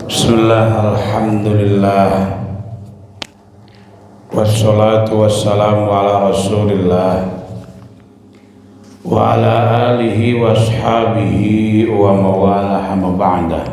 Bismillah, alhamdulillah, wassalatu wassalamu ala rasulillah wa ala alihi wa ashabihi wa mawalah amma ba'da.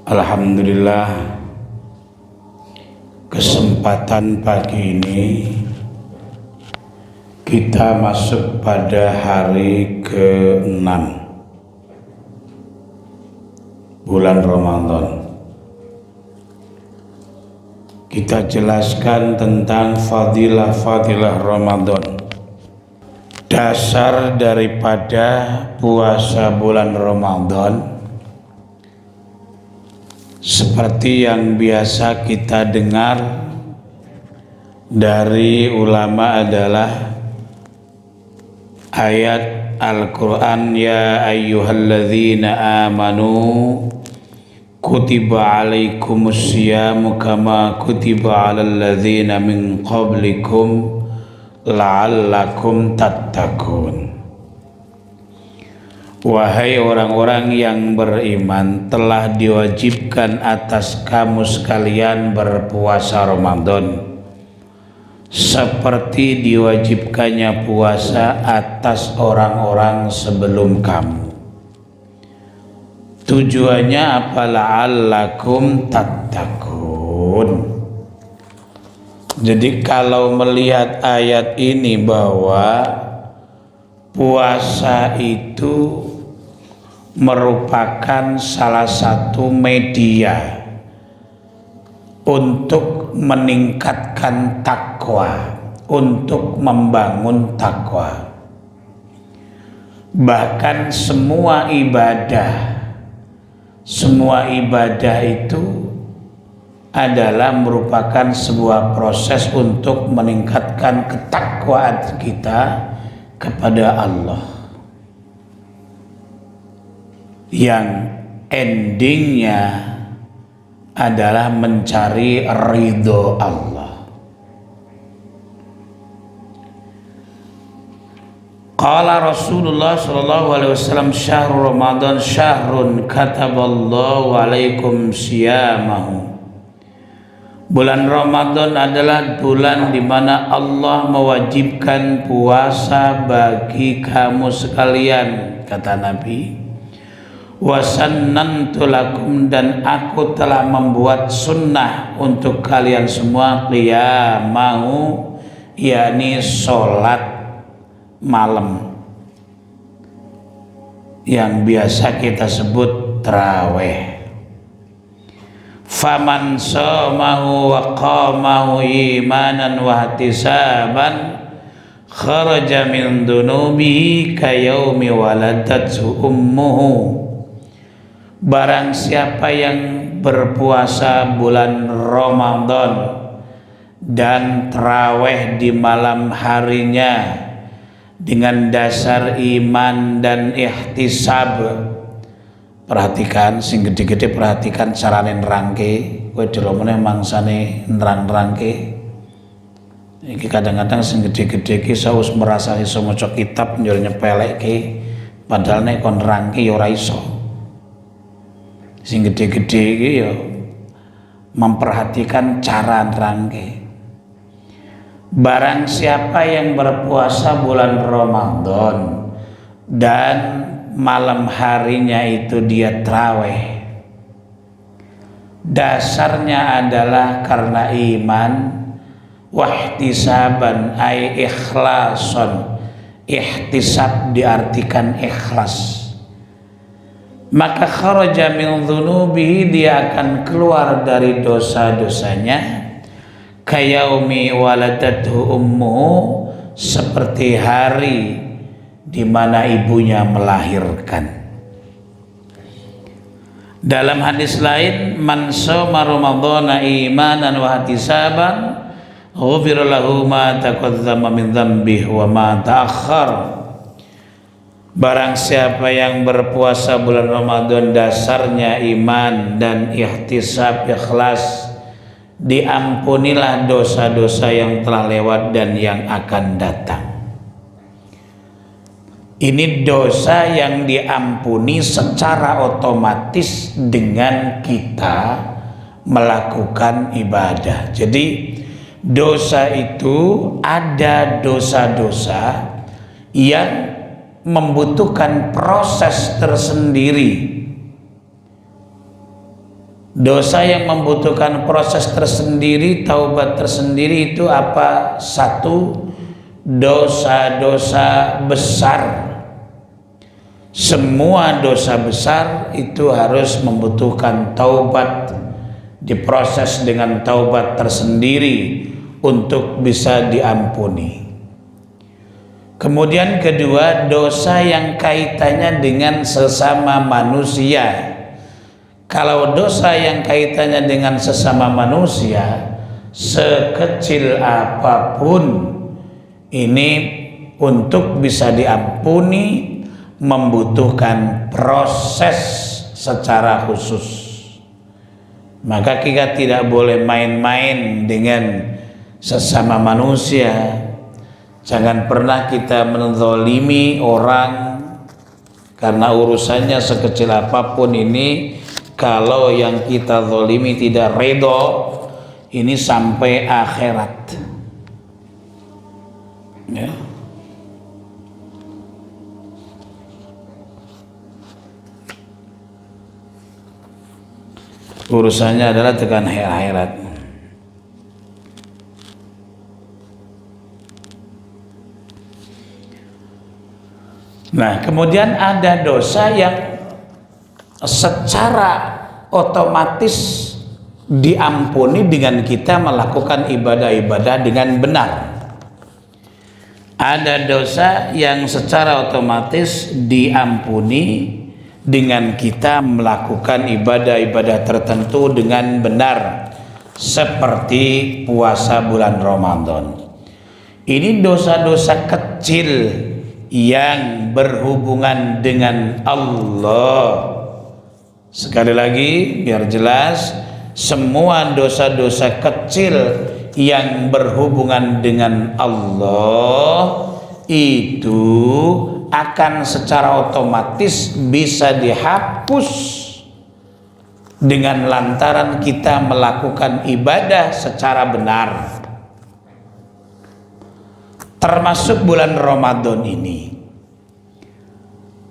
Alhamdulillah, kesempatan pagi ini kita masuk pada hari ke-6 bulan Ramadan. Kita jelaskan tentang fadilah-fadilah Ramadan. Dasar daripada puasa bulan Ramadan seperti yang biasa kita dengar dari ulama adalah ayat Al-Quran, ya ayyuhalladzina amanu kutiba alaikumus syiyamu kama kutiba alal ladzina min qablikum la'allakum tattaqun. Wahai orang-orang yang beriman, telah diwajibkan atas kamu sekalian berpuasa Ramadan seperti diwajibkannya puasa atas orang-orang sebelum kamu. Tujuannya apa? La'allakum tattaqun. Jadi kalau melihat ayat ini bahwa puasa itu merupakan salah satu media untuk meningkatkan takwa, untuk membangun takwa. Bahkan semua ibadah itu adalah merupakan sebuah proses untuk meningkatkan ketakwaan kita kepada Allah, yang endingnya adalah mencari ridho Allah. Qala Rasulullah sallallahu alaihi wasallam, syahrul Ramadan syahrun kataballahu alaikum siyamahu. Bulan Ramadan adalah bulan di mana Allah mewajibkan puasa bagi kamu sekalian, kata Nabi. Wasannantu lakum, dan aku telah membuat sunnah untuk kalian semua, qiyamahu, yakni sholat malam yang biasa kita sebut tarawih. Faman shamahu wa qamahu imanan wa ihtisaban kharaja min dunubihi kayaumi waladathu ummuhu. Barang siapa yang berpuasa bulan Ramadan dan tarawih di malam harinya dengan dasar iman dan ihtisab. Perhatikan sing gede-gede, perhatikan carane nerangke. Kowe delokne mangsane nerang-nerangke. Iki kadang-kadang sing gede-gede iki saus merasa iso maca kitab njur nyepelekke, padahal nek kon nerangke ya ora iso. Sing gede-gede iki ya memperhatikan cara nerangke. Barang siapa yang berpuasa bulan Ramadan dan malam harinya itu dia tarawih, dasarnya adalah karena iman, wahtisaban ay ikhlason. Ihtisab diartikan ikhlas. Maka kharaja min dhunubihi, dia akan keluar dari dosa-dosanya, kayaumi waladathu ummuhu, seperti hari di mana ibunya melahirkan. Dalam hadis lain, man shoma ramadhana imanan wa ihtisaban ghufira lahu ma taqaddama min dhanbihi wa ma ta'akhkhar. Barang siapa yang berpuasa bulan Ramadan dasarnya iman dan ihtisab ikhlas, diampunilah dosa-dosa yang telah lewat dan yang akan datang. Ini dosa yang diampuni secara otomatis dengan kita melakukan ibadah. Jadi dosa itu ada dosa-dosa yang membutuhkan proses tersendiri. Dosa yang membutuhkan proses tersendiri, taubat tersendiri itu apa? Satu, dosa-dosa besar. Semua dosa besar itu harus membutuhkan taubat, diproses dengan taubat tersendiri untuk bisa diampuni. Kemudian kedua, dosa yang kaitannya dengan sesama manusia. Kalau dosa yang kaitannya dengan sesama manusia, sekecil apapun, ini untuk bisa diampuni membutuhkan proses secara khusus. Maka kita tidak boleh main-main dengan sesama manusia. Jangan pernah kita menzalimi orang karena urusannya sekecil apapun ini. Kalau yang kita zalimi tidak ridho, ini sampai akhirat, ya. Urusannya adalah tekan akhirat. Nah, kemudian ada dosa yang secara otomatis diampuni dengan kita melakukan ibadah-ibadah dengan benar. Ada dosa yang secara otomatis diampuni dengan kita melakukan ibadah-ibadah tertentu dengan benar, seperti puasa bulan Ramadan. Ini dosa-dosa kecil yang berhubungan dengan Allah. Sekali lagi biar jelas, semua dosa-dosa kecil yang berhubungan dengan Allah itu akan secara otomatis bisa dihapus dengan lantaran kita melakukan ibadah secara benar. Termasuk bulan Ramadan ini.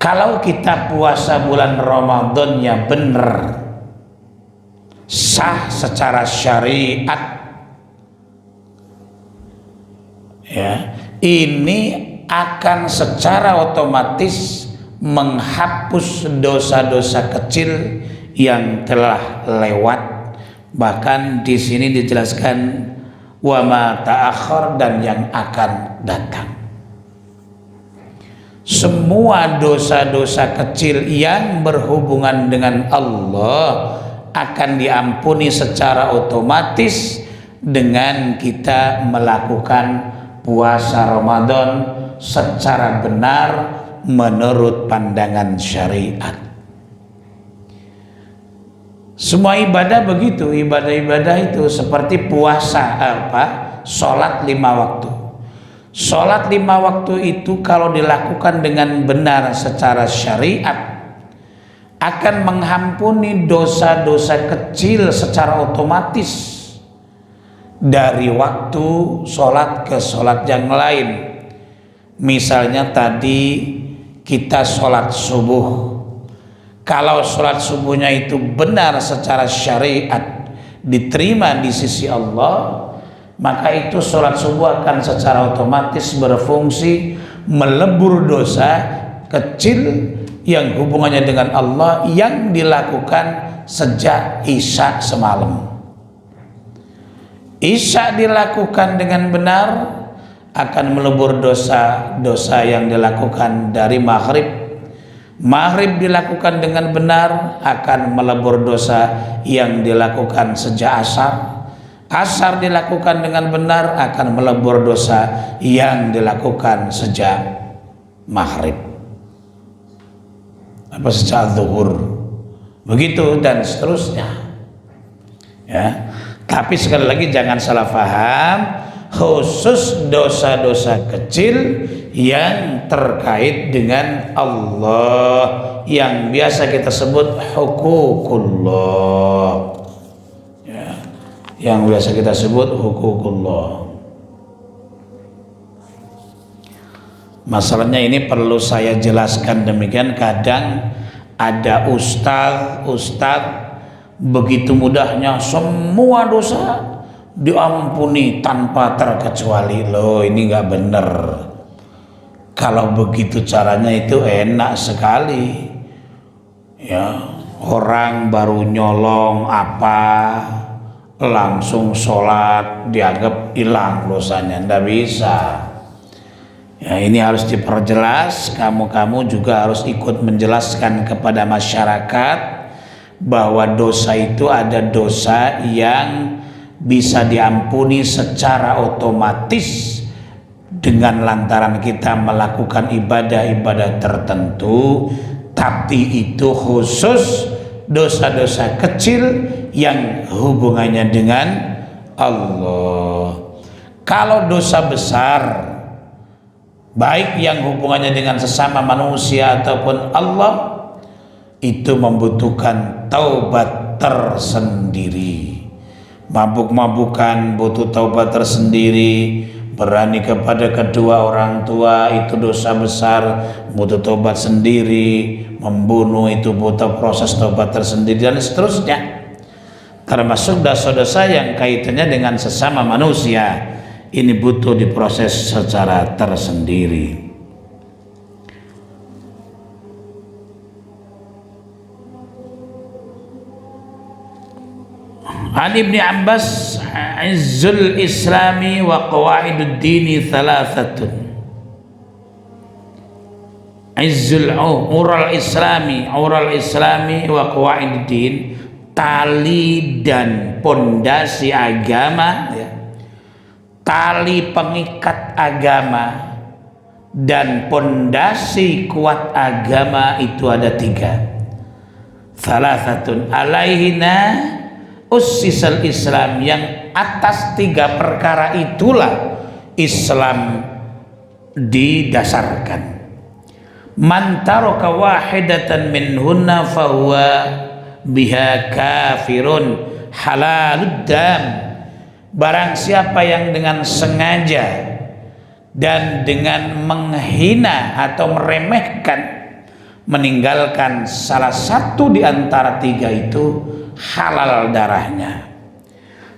Kalau kita puasa bulan Ramadannya benar, sah secara syariat, ya, ini akan secara otomatis menghapus dosa-dosa kecil yang telah lewat. Bahkan di sini dijelaskan wa ma ta'akhir, dan yang akan datang. Semua dosa-dosa kecil yang berhubungan dengan Allah akan diampuni secara otomatis dengan kita melakukan puasa Ramadan secara benar menurut pandangan syariat. Semua ibadah begitu, ibadah-ibadah itu seperti puasa, sholat 5 waktu. Sholat 5 waktu itu kalau dilakukan dengan benar secara syariat akan mengampuni dosa-dosa kecil secara otomatis dari waktu sholat ke sholat yang lain. Misalnya tadi kita sholat subuh, kalau sholat subuhnya itu benar secara syariat, diterima di sisi Allah, maka itu sholat subuh akan secara otomatis berfungsi melebur dosa kecil yang hubungannya dengan Allah yang dilakukan sejak Isya semalam. Isya dilakukan dengan benar akan melebur dosa-dosa yang dilakukan dari maghrib. Maghrib dilakukan dengan benar akan melebur dosa yang dilakukan sejak asar. Asar dilakukan dengan benar akan melebur dosa yang dilakukan sejak maghrib, sejak zuhur, begitu dan seterusnya, ya. Tapi sekali lagi jangan salah paham, khusus dosa-dosa kecil yang terkait dengan Allah, yang biasa kita sebut huququllah, ya, yang biasa kita sebut huququllah. Masalahnya ini perlu saya jelaskan demikian. Kadang ada ustaz begitu mudahnya semua dosa diampuni tanpa terkecuali. Loh, ini nggak bener. Kalau begitu caranya itu enak sekali. Ya, orang baru nyolong apa langsung sholat dianggap hilang dosanya. Nggak bisa. Ya, ini harus diperjelas. Kamu juga harus ikut menjelaskan kepada masyarakat bahwa dosa itu ada dosa yang bisa diampuni secara otomatis dengan lantaran kita melakukan ibadah-ibadah tertentu, tapi itu khusus dosa-dosa kecil yang hubungannya dengan Allah. Kalau dosa besar, baik yang hubungannya dengan sesama manusia ataupun Allah, itu membutuhkan taubat tersendiri. Mabuk-mabukan butuh taubat tersendiri. Berani kepada kedua orang tua itu dosa besar, butuh taubat sendiri. Membunuh itu butuh proses taubat tersendiri, dan seterusnya. Termasuk dosa-dosa yang kaitannya dengan sesama manusia, ini butuh diproses secara tersendiri. An Ibni Abbas, izzul islami wa qawaidud dini thalathatun. Izzul ural islami wa qawaidud din, tali dan pondasi agama, ya. Tali pengikat agama dan pondasi kuat agama itu ada 3. Thalathatun alaihina ussisal Islam, yang atas 3 perkara itulah Islam didasarkan. Man taraka wahidatan minhunna fahuwa biha kafirun halalud dam. Barang siapa yang dengan sengaja dan dengan menghina atau meremehkan meninggalkan salah satu di antara 3 itu, halal darahnya.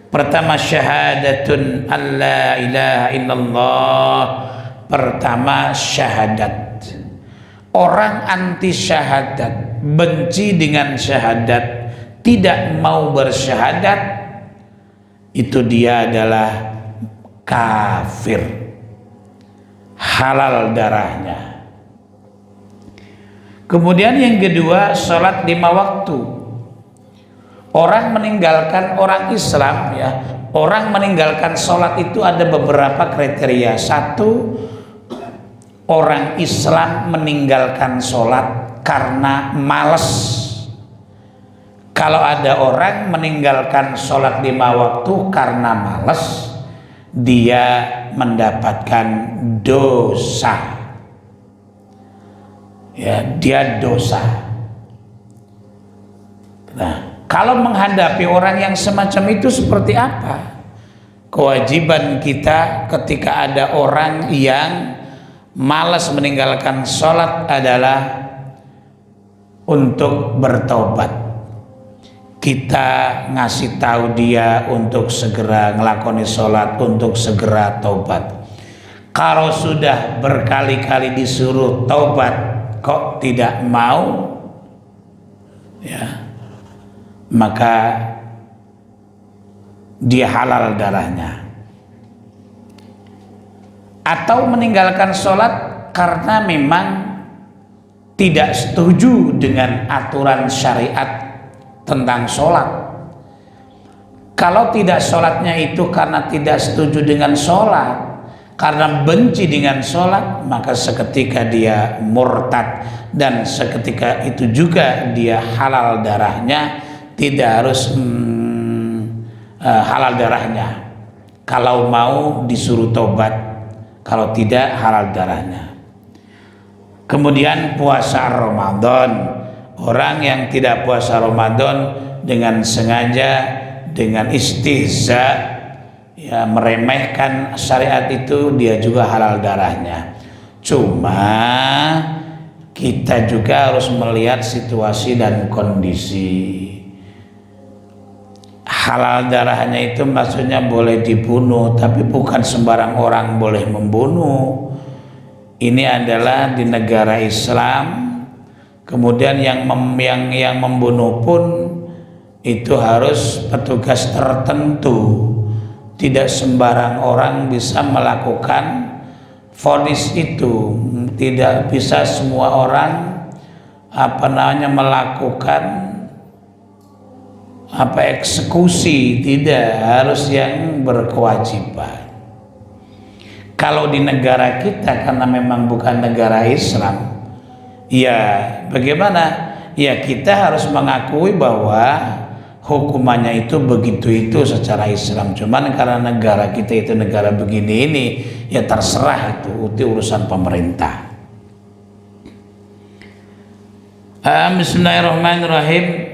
Pertama, syahadatun alla ilaha illallah. Pertama, syahadat. Orang anti syahadat, benci dengan syahadat, tidak mau bersyahadat, itu dia adalah kafir, halal darahnya. Kemudian yang kedua, sholat 5 waktu. Orang meninggalkan, orang Islam, ya, orang meninggalkan sholat itu ada beberapa kriteria. 1, orang Islam meninggalkan sholat karena malas. Kalau ada orang meninggalkan sholat 5 waktu karena malas, dia mendapatkan dosa. Ya, dia dosa. Nah, kalau menghadapi orang yang semacam itu seperti apa? Kewajiban kita ketika ada orang yang malas meninggalkan sholat adalah untuk bertobat. Kita ngasih tahu dia untuk segera ngelakoni sholat, untuk segera taubat. Kalau sudah berkali-kali disuruh taubat kok tidak mau, ya, maka dia halal darahnya. Atau meninggalkan sholat karena memang tidak setuju dengan aturan syariat tentang sholat. Kalau tidak sholatnya itu karena tidak setuju dengan sholat, karena benci dengan sholat, maka seketika dia murtad, dan seketika itu juga dia halal darahnya. Tidak harus halal darahnya kalau mau disuruh tobat kalau tidak halal darahnya. Kemudian puasa Ramadan, orang yang tidak puasa Ramadan dengan sengaja, dengan istihza, ya meremehkan syariat itu, dia juga halal darahnya. Cuma kita juga harus melihat situasi dan kondisi. Halal darahnya itu maksudnya boleh dibunuh, tapi bukan sembarang orang boleh membunuh. Ini adalah di negara Islam. Kemudian yang membunuh pun itu harus petugas tertentu. Tidak sembarang orang bisa melakukan vonis itu. Tidak bisa semua orang melakukan eksekusi. Tidak, harus yang berkewajiban. Kalau di negara kita, karena memang bukan negara Islam, ya bagaimana? Ya kita harus mengakui bahwa hukumannya itu begitu itu secara Islam. Cuman karena negara kita itu negara begini ini, ya terserah itu urusan pemerintah. Bismillahirrahmanirrahim.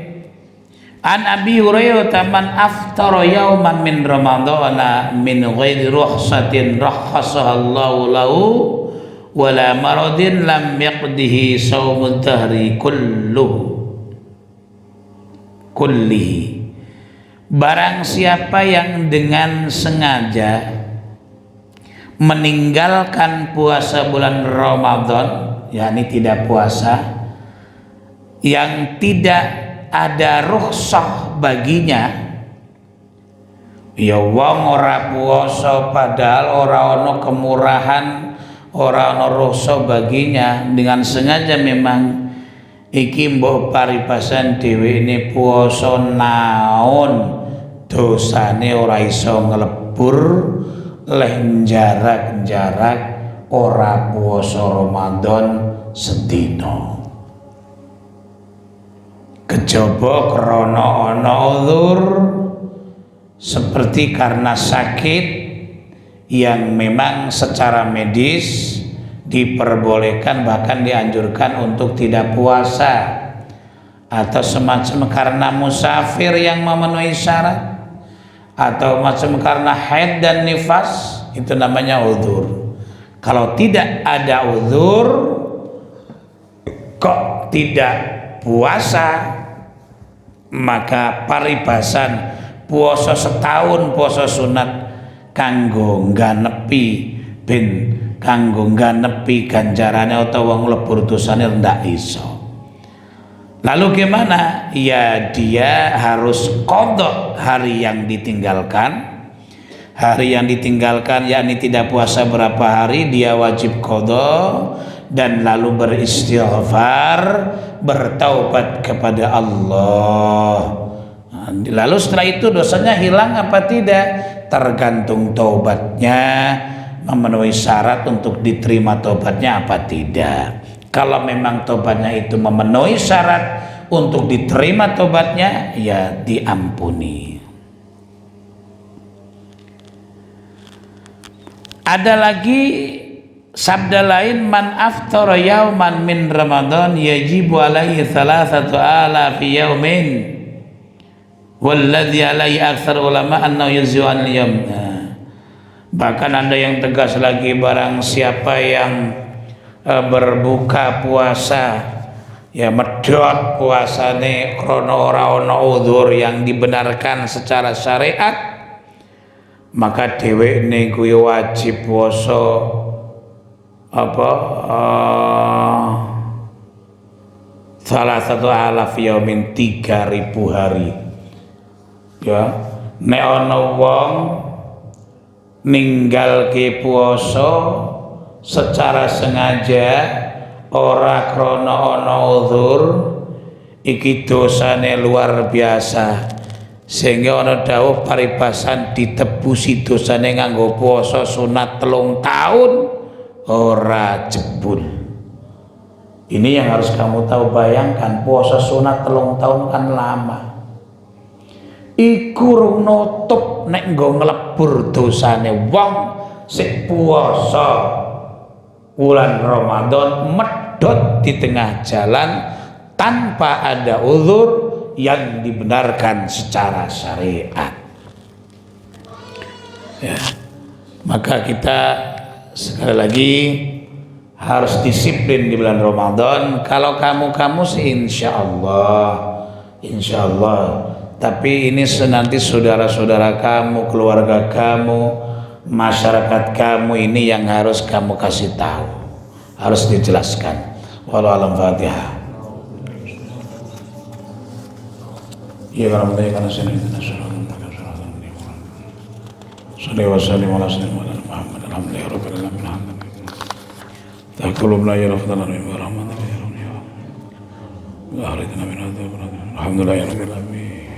An Abi Hurairah man aftara yauman min ramadhana min ghairi rukhsatin rakhasahallahu lahu wala maradin lam yaqdihi shaumud dahri kullihi. Barang siapa yang dengan sengaja meninggalkan puasa bulan Ramadan, yakni tidak puasa, yang tidak ada rukhsah baginya, ya wong ora puasa padahal ora ono kemurahan, ora ono rukhsah baginya, dengan sengaja memang iki mbok paribasan dhewe ini puasa naon dosane ora iso nglebur leh jarak ora puasa Ramadan sedina. Kejaba krana ana uzur, seperti karena sakit yang memang secara medis diperbolehkan, bahkan dianjurkan untuk tidak puasa, atau semacam karena musafir yang memenuhi syarat, atau macam karena haid dan nifas, itu namanya uzur. Kalau tidak ada uzur kok tidak puasa, maka paribasan puasa setahun, puasa sunat kanggo ngganepi ganjarane utawa nglebur dosane ndak iso. Lalu gimana? Ya dia harus qadha hari yang ditinggalkan. Hari yang ditinggalkan yakni tidak puasa berapa hari, dia wajib qadha dan lalu beristighfar, bertaubat kepada Allah. Lalu setelah itu dosanya hilang apa tidak? Tergantung taubatnya, memenuhi syarat untuk diterima taubatnya apa tidak. Kalau memang taubatnya itu memenuhi syarat untuk diterima taubatnya, ya diampuni. Ada lagi sabda lain, man aftara yauman min Ramadan yajibu alaihi 3,000 yaumin walladzi alaihi aktsar ulama annahu yuzyu al-yawm. Bahkan ada yang tegas lagi, barang siapa yang berbuka puasa, ya medhot puasane krana ora ana uzur yang dibenarkan secara syariat, maka dheweke kuwi wajib puasa 3,000 yaumin, 3.000 hari. Ya, nek ana wong ninggalke puasa secara sengaja ora krana ana uzur, iki dosane luar biasa, sehingga ana dawuh paribasan ditebusi dosane nganggo puasa sunat 3 tahun ora jebul. Ini yang harus kamu tahu. Bayangkan puasa sunat 3 tahun kan lama. Iku rung nutup nek nggo nglebur dosane wong sik puasa bulan Ramadan medot di tengah jalan tanpa ada uzur yang dibenarkan secara syariat. Ya. Maka kita sekali lagi harus disiplin di bulan Ramadan. Kalau kamu sih insya Allah. Tapi ini nanti saudara-saudara kamu, keluarga kamu, masyarakat kamu ini yang harus kamu kasih tahu, harus dijelaskan. Wallahu a'lam. Fatihah. Ya karena karena sini Sallallahu alaihi wasallam Muhammad alhamdulillah rabbil alamin. Taqulum la yarfadana min rahmatika ya rabbi. Wa aridna min hadha alhamdulillah rabbil alamin.